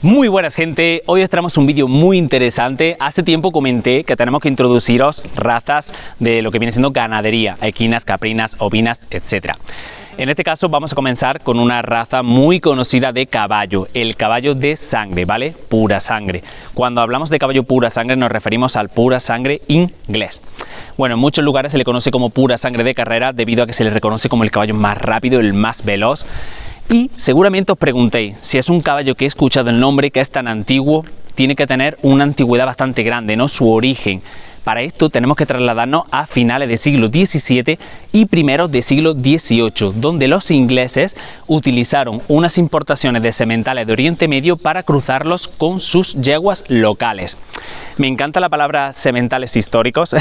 Muy buenas gente, hoy os traemos un vídeo muy interesante. Hace tiempo comenté que tenemos que introduciros razas de lo que viene siendo ganadería, equinas, caprinas, ovinas, etc. En este caso vamos a comenzar con una raza muy conocida de caballo, el caballo de sangre, ¿vale? Pura sangre. Cuando hablamos de caballo pura sangre nos referimos al pura sangre inglés. Bueno, en muchos lugares se le conoce como pura sangre de carrera debido a que se le reconoce como el caballo más rápido, el más veloz. Y seguramente os preguntéis, si es un caballo que he escuchado el nombre, que es tan antiguo, tiene que tener una antigüedad bastante grande, ¿no? Su origen. Para esto tenemos que trasladarnos a finales del siglo XVII y primeros del siglo XVIII, donde los ingleses utilizaron unas importaciones de sementales de Oriente Medio para cruzarlos con sus yeguas locales. Me encanta la palabra sementales históricos.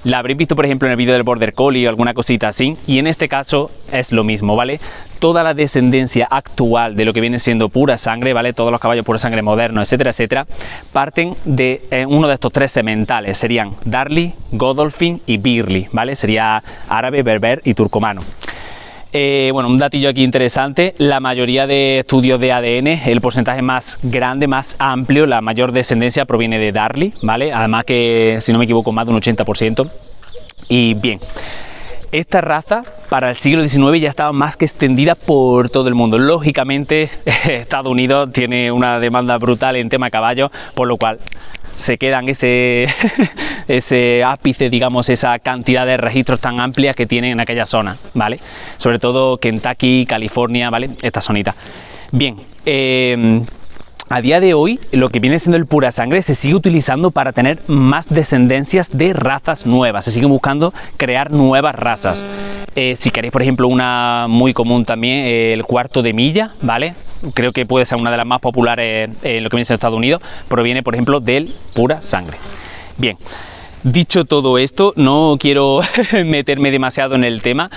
La habréis visto, por ejemplo, en el vídeo del Border Collie o alguna cosita así, y en este caso es lo mismo, ¿vale? Toda la descendencia actual de lo que viene siendo pura sangre, ¿vale? Todos los caballos pura sangre modernos, etcétera, etcétera, parten de uno de estos tres sementales. Serían Darley, Godolphin y Burghley, ¿vale? Sería árabe, berber y turcomano. Bueno, un datillo aquí interesante, la mayoría de estudios de ADN, el porcentaje más grande, más amplio, la mayor descendencia proviene de Darley, ¿vale? Además que, si no me equivoco, más de un 80%. Y bien, esta raza para el siglo XIX ya estaba más que extendida por todo el mundo. Lógicamente, Estados Unidos tiene una demanda brutal en tema caballo, por lo cual se quedan ese ápice, digamos, esa cantidad de registros tan amplias que tienen en aquella zona, ¿vale? Sobre todo Kentucky, California, ¿vale? Esta zonita. Bien, a día de hoy lo que viene siendo el pura sangre se sigue utilizando para tener más descendencias de razas nuevas, se siguen buscando crear nuevas razas. Si queréis, por ejemplo, una muy común también, el cuarto de milla, ¿vale? Creo que puede ser una de las más populares en lo que viene siendo Estados Unidos, proviene, por ejemplo, del pura sangre. Bien. Dicho todo esto, no quiero meterme demasiado en el tema,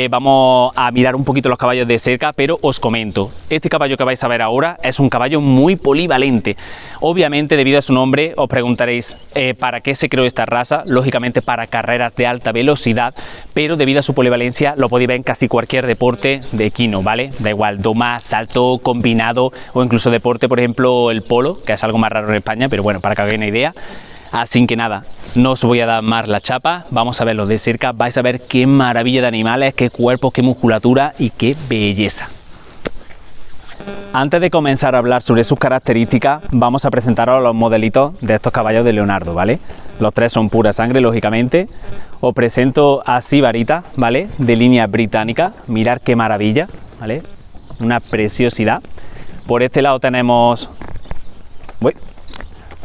vamos a mirar un poquito los caballos de cerca, pero os comento, este caballo que vais a ver ahora es un caballo muy polivalente. Obviamente, debido a su nombre, os preguntaréis ¿para qué se creó esta raza? Lógicamente para carreras de alta velocidad, pero debido a su polivalencia lo podéis ver en casi cualquier deporte de equino, ¿vale? Da igual, doma, salto, combinado o incluso deporte, por ejemplo, el polo, que es algo más raro en España, pero bueno, para que hagáis una idea. Así que nada, no os voy a dar más la chapa, vamos a verlo de cerca, vais a ver qué maravilla de animales, qué cuerpos, qué musculatura y qué belleza. Antes de comenzar a hablar sobre sus características, vamos a presentaros los modelitos de estos caballos de Leonardo, ¿vale? Los tres son pura sangre, lógicamente. Os presento a Sibarita, ¿vale? De línea británica, mirad qué maravilla, ¿vale? Una preciosidad. Por este lado tenemos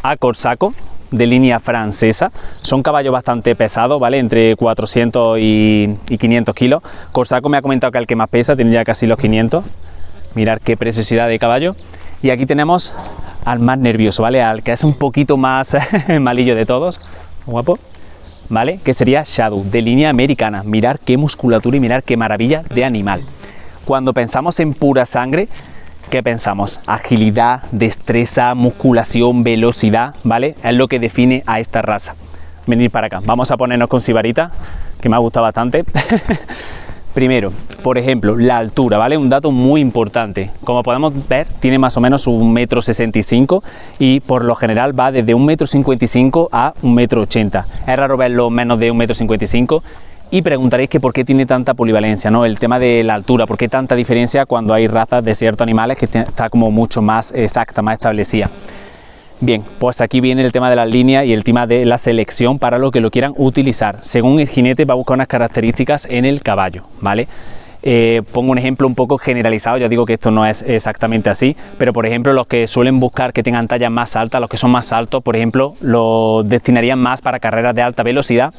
a Corsaco, de línea francesa. Son caballos bastante pesados, ¿vale? Entre 400 y 500 kilos. Corsaco me ha comentado que es el que más pesa, tiene ya casi los 500. Mirad qué preciosidad de caballo. Y aquí tenemos al más nervioso, ¿vale? Al que es un poquito más malillo de todos. Guapo, ¿vale? Que sería Shadow, de línea americana. Mirad qué musculatura y mirad qué maravilla de animal. Cuando pensamos en pura sangre, ¿qué pensamos? Agilidad, destreza, musculación, velocidad, ¿vale? Es lo que define a esta raza. Venid para acá, vamos a ponernos con Sibarita, que me ha gustado bastante. Primero, por ejemplo, la altura, ¿vale? Un dato muy importante. Como podemos ver, tiene más o menos 1,65 m y por lo general va desde 1,55 m a 1,80 m. Es raro verlo menos de 1,55 m. Y preguntaréis que por qué tiene tanta polivalencia, ¿no? El tema de la altura, por qué tanta diferencia cuando hay razas de ciertos animales que está como mucho más exacta, más establecida. Bien, pues aquí viene el tema de las líneas y el tema de la selección para lo que lo quieran utilizar. Según el jinete va a buscar unas características en el caballo, ¿vale? Pongo un ejemplo un poco generalizado, ya digo que esto no es exactamente así, pero por ejemplo los que suelen buscar que tengan tallas más altas, los que son más altos, por ejemplo, los destinarían más para carreras de alta velocidad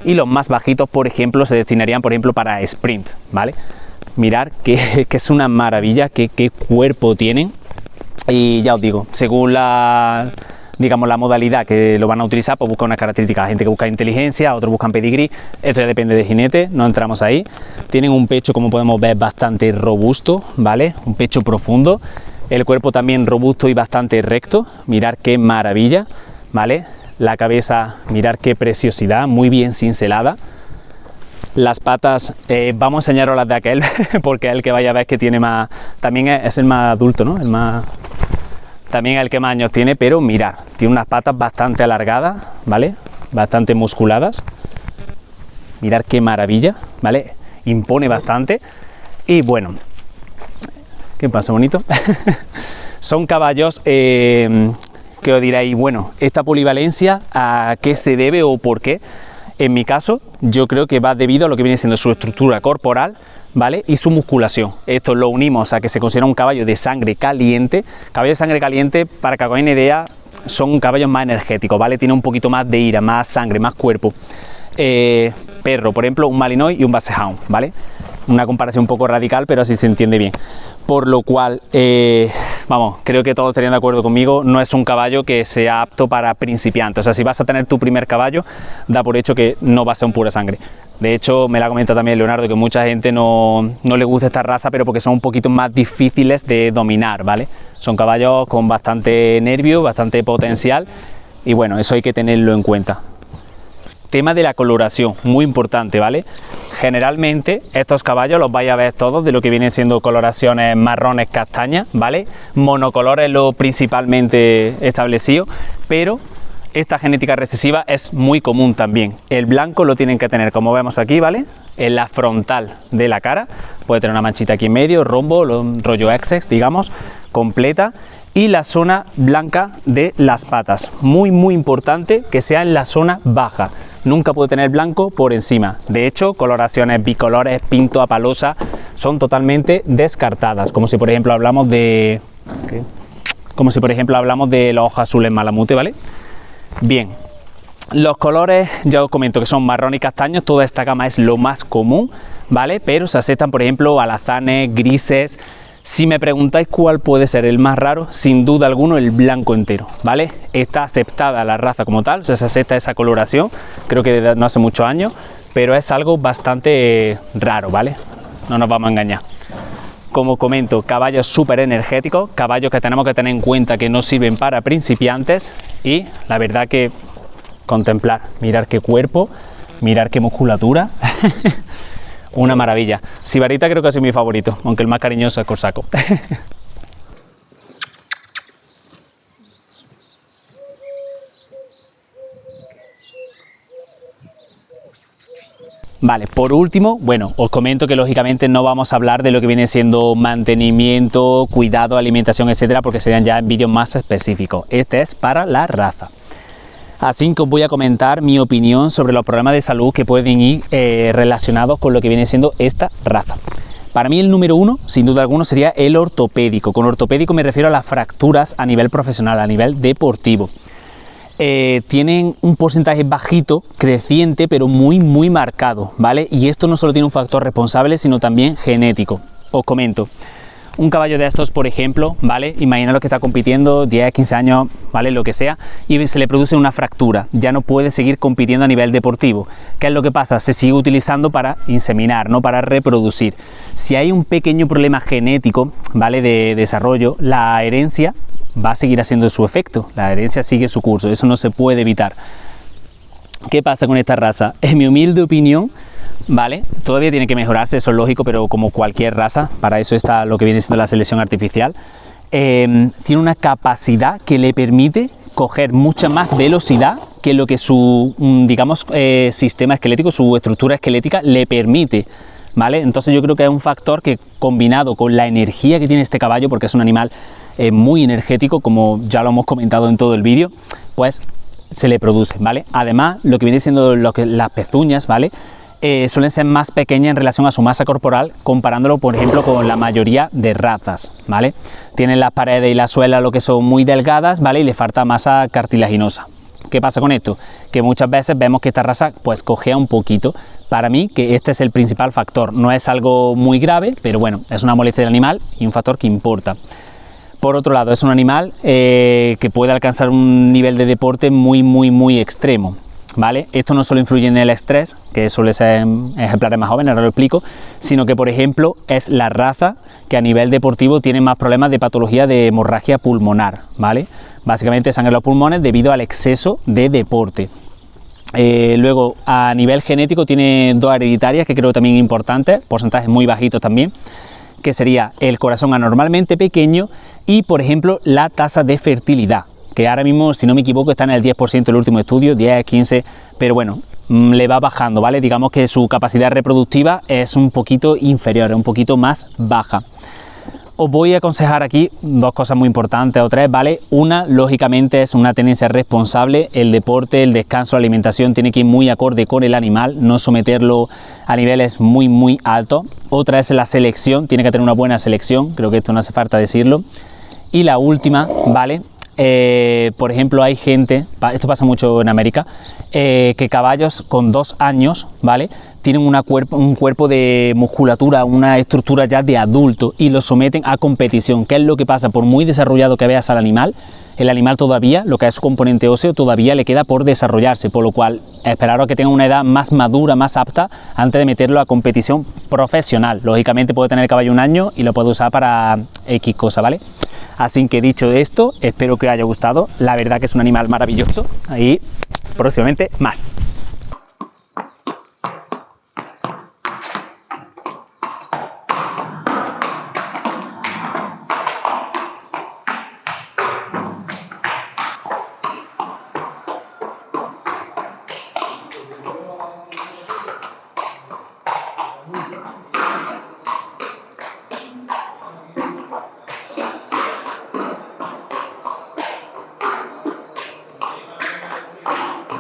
y los más bajitos, por ejemplo, se destinarían, por ejemplo, para sprint, ¿vale? Mirar que es una maravilla, qué cuerpo tienen y ya os digo, según la modalidad que lo van a utilizar, pues busca unas características. Hay gente que busca inteligencia, otros buscan pedigrí, esto ya depende del jinete, no entramos ahí. Tienen un pecho, como podemos ver, bastante robusto, ¿vale? Un pecho profundo, el cuerpo también robusto y bastante recto, mirar qué maravilla, ¿vale? La cabeza, mirar qué preciosidad, muy bien cincelada. Las patas, vamos a enseñaros las de aquel, porque es el que vaya a ver que tiene más, también es el más adulto, ¿no? El más también el que más años tiene, pero mirad, tiene unas patas bastante alargadas, ¿vale? Bastante musculadas. Mirad qué maravilla, ¿vale? Impone bastante. Y bueno, ¿qué pasa, bonito? Son caballos que os diréis, bueno, esta polivalencia, ¿a qué se debe o por qué? En mi caso, yo creo que va debido a lo que viene siendo su estructura corporal, ¿vale? Y su musculación. Esto lo unimos a que se considera un caballo de sangre caliente. Caballo de sangre caliente, para que hagáis una idea, son caballos más energéticos, ¿vale? Tiene un poquito más de ira, más sangre, más cuerpo. Perro, por ejemplo, un Malinois y un Basset Hound, ¿vale? Una comparación un poco radical, pero así se entiende bien. Por lo cual, vamos, creo que todos estarían de acuerdo conmigo, no es un caballo que sea apto para principiantes. O sea, si vas a tener tu primer caballo, da por hecho que no va a ser un pura sangre. De hecho, me la ha comentado también Leonardo, que mucha gente no le gusta esta raza, pero porque son un poquito más difíciles de dominar, ¿vale? Son caballos con bastante nervio, bastante potencial, y bueno, eso hay que tenerlo en cuenta. Tema de la coloración, muy importante, ¿vale? Generalmente estos caballos los vais a ver todos de lo que vienen siendo coloraciones marrones castañas, ¿vale? Monocolores lo principalmente establecido, pero esta genética recesiva es muy común también. El blanco lo tienen que tener, como vemos aquí, ¿vale? En la frontal de la cara, puede tener una manchita aquí en medio, rombo, rollo Essex, digamos, completa. Y la zona blanca de las patas, muy importante que sea en la zona baja, nunca puede tener blanco por encima. De hecho, coloraciones bicolores, pinto, apalosa, son totalmente descartadas, como si por ejemplo hablamos de los ojos azules malamute, ¿vale? Bien, los colores ya os comento que son marrón y castaños, toda esta gama es lo más común, ¿vale? Pero se aceptan por ejemplo alazanes, grises. Si me preguntáis cuál puede ser el más raro, sin duda alguno el blanco entero, ¿vale? Está aceptada la raza como tal, o sea, se acepta esa coloración, creo que desde no hace muchos años, pero es algo bastante raro, ¿vale? No nos vamos a engañar. Como comento, caballos súper energéticos, caballos que tenemos que tener en cuenta que no sirven para principiantes, y la verdad que contemplar, mirar qué cuerpo, mirar qué musculatura. Una maravilla. Sibarita creo que ha sido mi favorito, aunque el más cariñoso es Corsaco. Vale, por último, bueno, os comento que lógicamente no vamos a hablar de lo que viene siendo mantenimiento, cuidado, alimentación, etcétera, porque serían ya en vídeos más específicos. Este es para la raza. Así que os voy a comentar mi opinión sobre los problemas de salud que pueden ir relacionados con lo que viene siendo esta raza. Para mí el número uno, sin duda alguna, sería el ortopédico. Con ortopédico me refiero a las fracturas a nivel profesional, a nivel deportivo. Tienen un porcentaje bajito, creciente, pero muy marcado, ¿vale? Y esto no solo tiene un factor responsable, sino también genético. Os comento. Un caballo de estos, por ejemplo, ¿vale? Imaginaros que está compitiendo 10, 15 años, ¿vale? Lo que sea, y se le produce una fractura, ya no puede seguir compitiendo a nivel deportivo. ¿Qué es lo que pasa? Se sigue utilizando para inseminar, no para reproducir. Si hay un pequeño problema genético, ¿vale? De desarrollo, la herencia va a seguir haciendo su efecto, la herencia sigue su curso, eso no se puede evitar. ¿Qué pasa con esta raza? En mi humilde opinión, ¿vale? Todavía tiene que mejorarse, eso es lógico, pero como cualquier raza, para eso está lo que viene siendo la selección artificial, tiene una capacidad que le permite coger mucha más velocidad que lo que su, digamos, sistema esquelético, su estructura esquelética le permite, ¿vale? Entonces yo creo que es un factor que, combinado con la energía que tiene este caballo, porque es un animal muy energético, como ya lo hemos comentado en todo el vídeo, pues se le produce, ¿vale? Además, lo que viene siendo las pezuñas, ¿vale? Suelen ser más pequeñas en relación a su masa corporal, comparándolo, por ejemplo, con la mayoría de razas, ¿vale? Tienen las paredes y la suela lo que son muy delgadas, ¿vale? Y le falta masa cartilaginosa. ¿Qué pasa con esto? Que muchas veces vemos que esta raza pues cojea un poquito. Para mí, que este es el principal factor. No es algo muy grave, pero bueno, es una molestia del animal y un factor que importa. Por otro lado, es un animal que puede alcanzar un nivel de deporte muy extremo, ¿vale? Esto no solo influye en el estrés, que suele ser en ejemplares más jóvenes, ahora lo explico, sino que, por ejemplo, es la raza que a nivel deportivo tiene más problemas de patología de hemorragia pulmonar, ¿vale? Básicamente sangre en los pulmones debido al exceso de deporte. Luego, a nivel genético, tiene dos hereditarias que creo también importantes, porcentajes muy bajitos también, que sería el corazón anormalmente pequeño y, por ejemplo, la tasa de fertilidad, que ahora mismo, si no me equivoco, está en el 10% el último estudio, 10, 15, pero bueno, le va bajando, ¿vale? Digamos que su capacidad reproductiva es un poquito inferior, un poquito más baja. Os voy a aconsejar aquí dos cosas muy importantes o tres, ¿vale? Una, lógicamente, es una tenencia responsable. El deporte, el descanso, la alimentación tiene que ir muy acorde con el animal, no someterlo a niveles muy altos. Otra es la selección, tiene que tener una buena selección, creo que esto no hace falta decirlo. Y la última, ¿vale? Por ejemplo, hay gente, esto pasa mucho en América, que caballos con 2 años, ¿vale? Tienen un cuerpo de musculatura, una estructura ya de adulto y lo someten a competición. ¿Qué es lo que pasa? Por muy desarrollado que veas al animal, el animal todavía, lo que es su componente óseo, todavía le queda por desarrollarse, por lo cual esperaros a que tenga una edad más madura, más apta, antes de meterlo a competición profesional. Lógicamente puede tener el caballo 1 año y lo puede usar para X cosa, ¿vale? Así que dicho esto, espero que os haya gustado. La verdad que es un animal maravilloso y próximamente más.